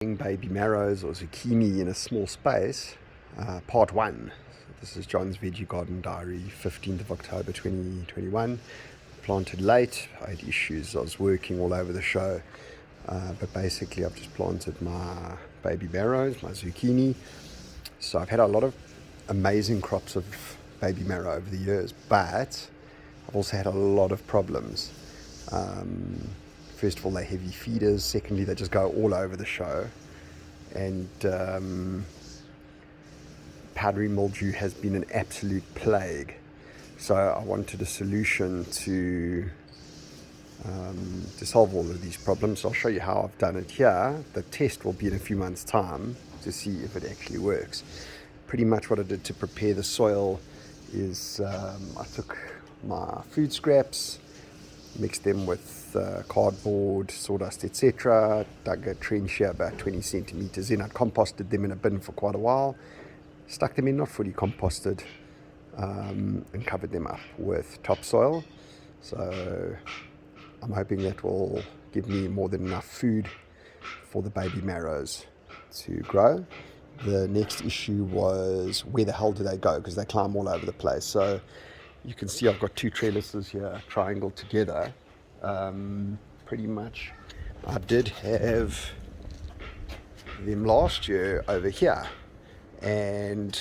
Baby marrows or zucchini in a small space, part one. This is John's Veggie Garden Diary, 15th of October 2021. Planted late. I had issues. I was working all over the show, but basically I've just planted my baby marrows, my zucchini. So I've had a lot of amazing crops of baby marrow over the years, but I've also had a lot of problems. First of all, they're heavy feeders. Secondly, they just go all over the show. And powdery mildew has been an absolute plague. So I wanted a solution to solve all of these problems. I'll show you how I've done it here. The test will be in a few months' time to see if it actually works. Pretty much what I did to prepare the soil is I took my food scraps, mixed them with cardboard, sawdust, etc. Dug a trench here about 20 centimeters in. I composted them in a bin for quite a while, stuck them in, not fully composted, and covered them up with topsoil. So I'm hoping that will give me more than enough food for the baby marrows to grow. The next issue was where the hell do they go, because they climb all over the place. So you can see I've got two trellises here triangled together. Pretty much I did have them last year over here, and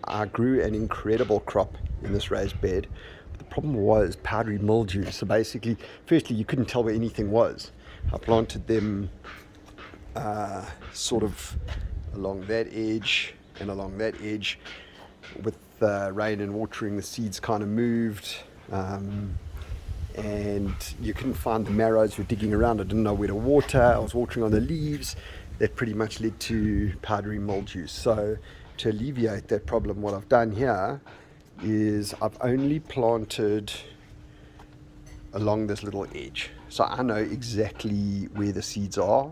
I grew an incredible crop in this raised bed. But the problem was powdery mildew. So basically, firstly, you couldn't tell where anything was. I planted them sort of along that edge and along that edge. With rain and watering, the seeds kind of moved, and you couldn't find the marrows. You're digging around. I didn't know where to water. I was watering on the leaves. That pretty much led to powdery mildew. So to alleviate that problem, what I've done here is I've only planted along this little edge. So I know exactly where the seeds are,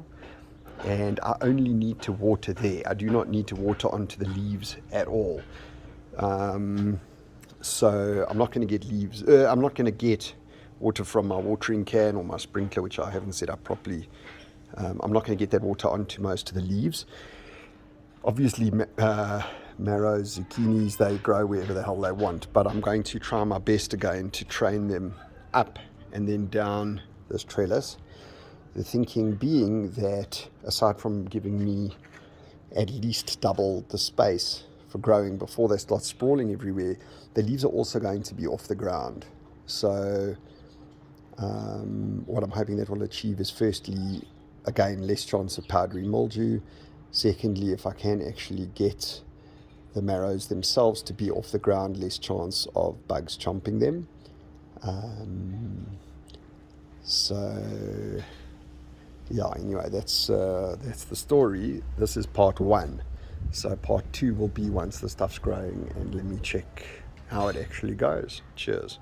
and I only need to water there. I do not need to water onto the leaves at all. So I'm not going to get leaves. I'm not going to get water from my watering can or my sprinkler, which I haven't set up properly. I'm not going to get that water onto most of the leaves. Obviously, marrows, zucchinis, they grow wherever the hell they want, but I'm going to try my best again to train them up and then down this trellis. The thinking being that aside from giving me at least double the space for growing before they start sprawling everywhere, the leaves are also going to be off the ground. So what I'm hoping that will achieve is, firstly, again, less chance of powdery mildew. Secondly, if I can actually get the marrows themselves to be off the ground, less chance of bugs chomping them. So yeah, anyway, that's the story. This is part one. So part two will be once the stuff's growing, and let me check how it actually goes. Cheers.